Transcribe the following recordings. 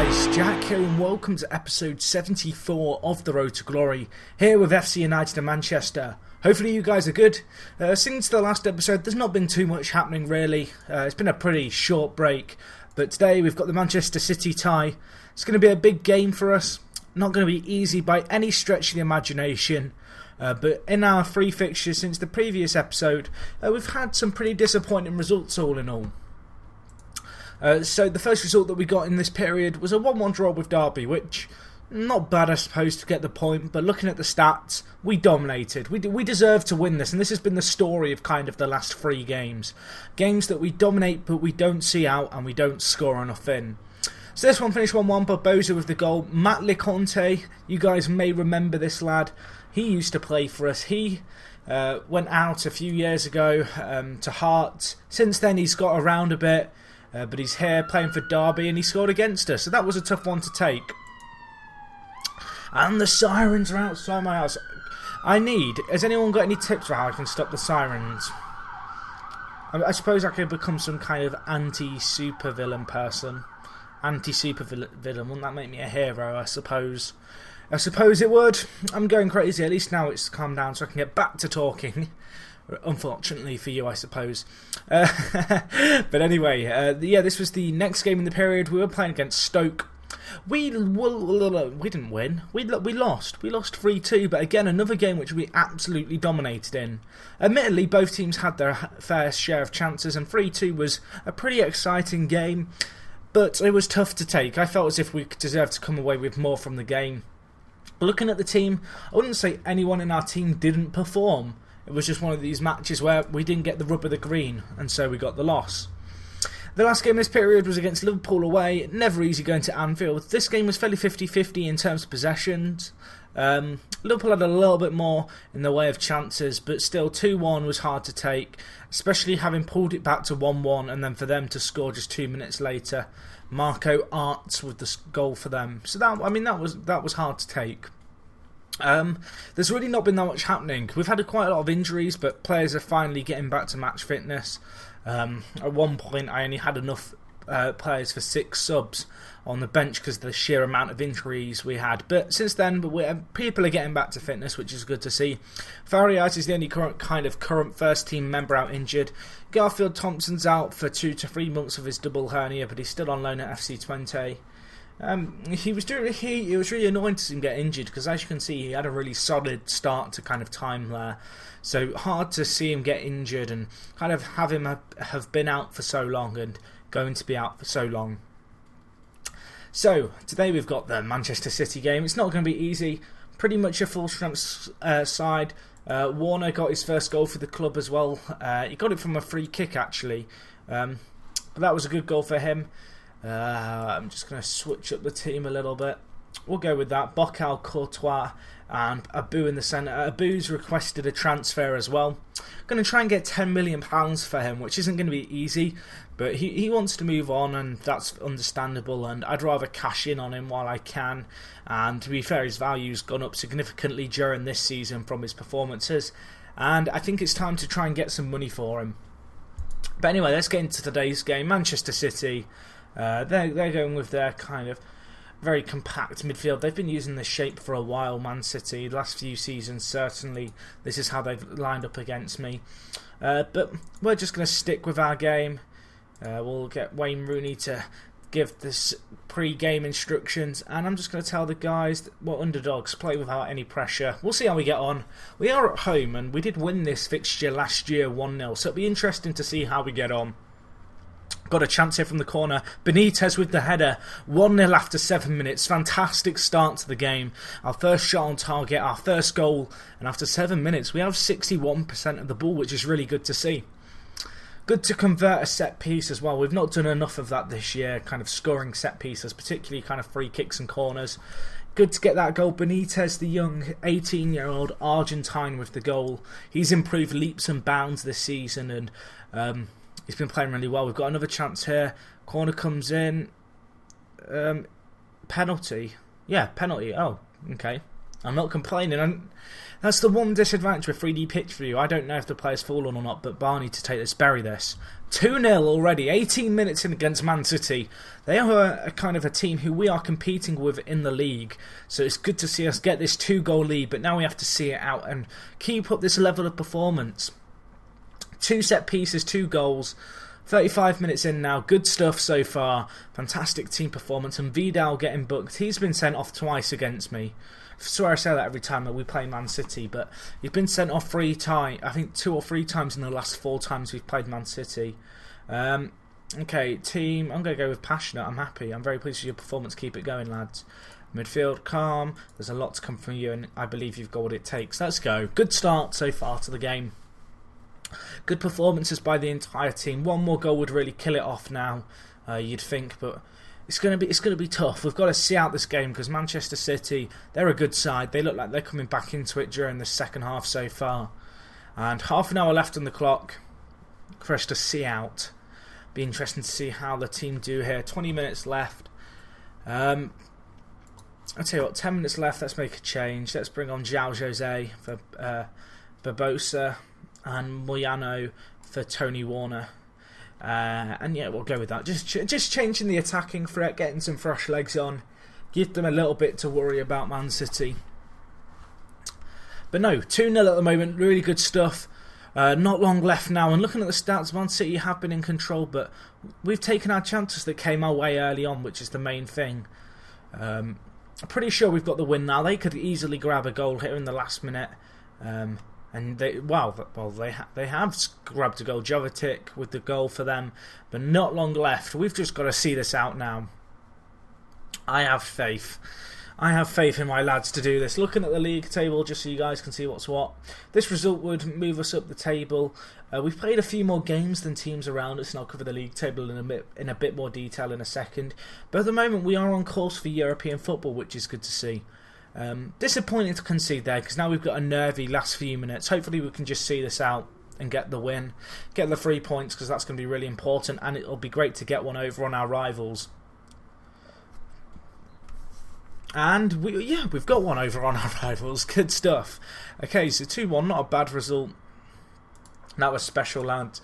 guys, Jack here and welcome to episode 74 of The Road to Glory, here with FC United and Manchester. Hopefully you guys are good. Since the last episode there's not been too much happening really. It's been a pretty short break, but today we've got the Manchester City tie. It's going to be a big game for us, not going to be easy by any stretch of the imagination. But in our three fixtures since the previous episode, we've had some pretty disappointing results all in all. So the first result that we got in this period was a 1-1 draw with Derby, which, not bad I suppose to get the point, but looking at the stats, we dominated. We deserved to win this, and this has been the story of kind of the last three games. Games that we dominate but we don't see out and we don't score enough in. So this one finished 1-1, Barbosa with the goal. Matt Leconte, you guys may remember this lad. He used to play for us. He went out a few years ago to Hearts. Since then he's got around a bit. But he's here playing for Derby and he scored against us. So that was a tough one to take. And the sirens are outside my house. Has anyone got any tips for how I can stop the sirens? I suppose I could become some kind of anti-supervillain person. Anti-supervillain. Wouldn't that make me a hero, I suppose? I suppose it would. I'm going crazy. At least now it's calmed down so I can get back to talking. Unfortunately for you, I suppose. But anyway, this was the next game in the period. We were playing against Stoke. We didn't win. We lost. We lost 3-2, but again, another game which we absolutely dominated in. Admittedly, both teams had their fair share of chances, and 3-2 was a pretty exciting game, but it was tough to take. I felt as if we deserved to come away with more from the game. Looking at the team, I wouldn't say anyone in our team didn't perform. It was just one of these matches where we didn't get the rub of the green, and so we got the loss. The last game this period was against Liverpool away. Never easy going to Anfield. This game was fairly 50-50 in terms of possessions. Liverpool had a little bit more in the way of chances, but still 2-1 was hard to take, especially having pulled it back to 1-1 and then for them to score just 2 minutes later. Marco Arts with the goal for them. So that was hard to take. There's really not been that much happening. We've had quite a lot of injuries, but players are finally getting back to match fitness. At one point I only had enough players for 6 subs on the bench because of the sheer amount of injuries we had, but since then people are getting back to fitness, which is good to see. Farias is the only current first team member out injured. Garfield Thompson's out for 2 to 3 months of his double hernia, but he's still on loan at FC20. It was really annoying to see him get injured because, as you can see, he had a really solid start to kind of time there. So hard to see him get injured and kind of have him have been out for so long and going to be out for so long. So today we've got the Manchester City game. It's not going to be easy. Pretty much a full strength side. Warner got his first goal for the club as well. He got it from a free kick actually, but that was a good goal for him. I'm just going to switch up the team a little bit. We'll go with that. Bocal, Courtois and Abu in the centre. Abu's requested a transfer as well. Going to try and get £10 million for him, which isn't going to be easy, but he wants to move on and that's understandable, and I'd rather cash in on him while I can. And to be fair, his value's gone up significantly during this season from his performances, and I think it's time to try and get some money for him. But anyway, let's get into today's game. Manchester City. They're going with their kind of very compact midfield. They've been using this shape for a while, Man City. The last few seasons, certainly, this is how they've lined up against me. But we're just going to stick with our game. We'll get Wayne Rooney to give this pre-game instructions, and I'm just going to tell the guys that we're underdogs, play without any pressure. We'll see how we get on. We are at home, and we did win this fixture last year 1-0, so it'll be interesting to see how we get on. Got a chance here from the corner. Benitez with the header. 1-0 after 7 minutes. Fantastic start to the game. Our first shot on target, our first goal. And after 7 minutes, we have 61% of the ball, which is really good to see. Good to convert a set piece as well. We've not done enough of that this year, kind of scoring set pieces, particularly kind of free kicks and corners. Good to get that goal. Benitez, the young 18-year-old Argentine with the goal. He's improved leaps and bounds this season, and he's been playing really well. We've got another chance here. Corner comes in. Penalty. Yeah, penalty. Oh, okay. I'm not complaining. That's the one disadvantage with 3D pitch view. I don't know if the player's fallen or not, but Barney to take this, bury this. 2-0 already, 18 minutes in against Man-Shity. They are a kind of a team who we are competing with in the league. So it's good to see us get this 2-goal lead, but now we have to see it out and keep up this level of performance. 2 set pieces, 2 goals. 35 minutes in now, good stuff so far. Fantastic team performance, and Vidal getting booked. He's been sent off twice against me. I swear I say that every time that we play Man-Shity, but he's been sent off 3 times. I think 2 or 3 times in the last 4 times we've played Man-Shity. Okay, team, I'm going to go with passionate. I'm happy. I'm very pleased with your performance. Keep it going, lads. Midfield, calm. There's a lot to come from you, and I believe you've got what it takes. Let's go. Good start so far to the game. Good performances by the entire team. 1 more goal would really kill it off now, you'd think, but it's going to be tough. We've got to see out this game because Manchester City, they're a good side. They look like they're coming back into it during the second half so far. And half an hour left on the clock for us to see out. Be interesting to see how the team do here. 20 minutes left. I'll tell you what, 10 minutes left. Let's make a change. Let's bring on João Jose for Barbosa and Moyano for Tony Warner. And yeah, we'll go with that. Just changing the attacking threat, getting some fresh legs on. Give them a little bit to worry about Man-Shity. But no, 2-0 at the moment. Really good stuff. Not long left now. And looking at the stats, Man-Shity have been in control, but we've taken our chances that came our way early on, which is the main thing. I'm pretty sure we've got the win now. They could easily grab a goal here in the last minute. And they have grabbed a goal. Jovetic with the goal for them, but not long left. We've just got to see this out now. I have faith. I have faith in my lads to do this. Looking at the league table, just so you guys can see what's what. This result would move us up the table. We've played a few more games than teams around us, and I'll cover the league table in a bit more detail in a second. But at the moment, we are on course for European football, which is good to see. Disappointing to concede there because now we've got a nervy last few minutes. Hopefully we can just see this out and get the win, get the 3 points, because that's going to be really important, and it'll be great to get one over on our rivals. And we've got one over on our rivals. Good stuff. Okay, so 2-1, not a bad result. That was special, lads.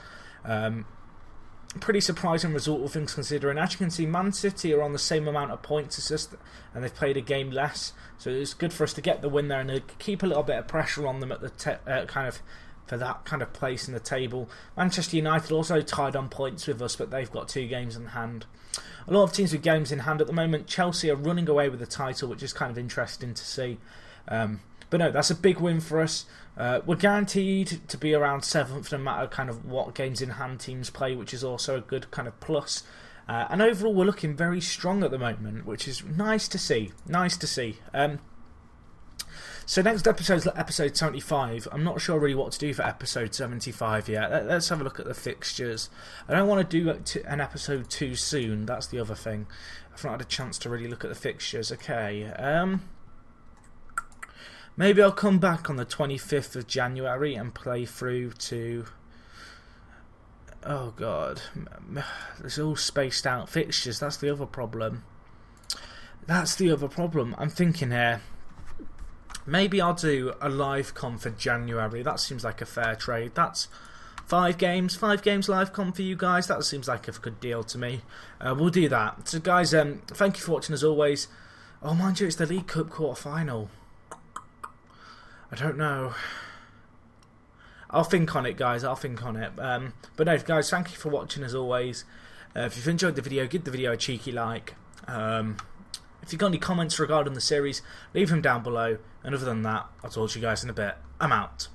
Pretty surprising result, all things considering. As you can see, Man-Shity are on the same amount of points as us, and they've played a game less. So it's good for us to get the win there and keep a little bit of pressure on them at the for that kind of place in the table. Manchester United also tied on points with us, but they've got 2 games in hand. A lot of teams with games in hand at the moment. Chelsea are running away with the title, which is kind of interesting to see. But no, that's a big win for us. We're guaranteed to be around 7th no matter kind of what games in hand teams play, which is also a good kind of plus. And overall, we're looking very strong at the moment, which is nice to see. Nice to see. So next episode is episode 75. I'm not sure really what to do for episode 75 yet. Let's have a look at the fixtures. I don't want to do an episode too soon. That's the other thing. I've not had a chance to really look at the fixtures. Okay. Maybe I'll come back on the 25th of January and play through to... Oh god. There's all spaced out fixtures. That's the other problem. I'm thinking here. Maybe I'll do a live con for January. That seems like a fair trade. That's 5 games. 5 games live con for you guys. That seems like a good deal to me. We'll do that. So guys, thank you for watching as always. Oh, mind you, it's the League Cup quarter-final. I don't know. I'll think on it, guys. I'll think on it. But no, guys, thank you for watching as always. If you've enjoyed the video, give the video a cheeky like. If you've got any comments regarding the series, leave them down below. And other than that, I'll talk to you guys in a bit. I'm out.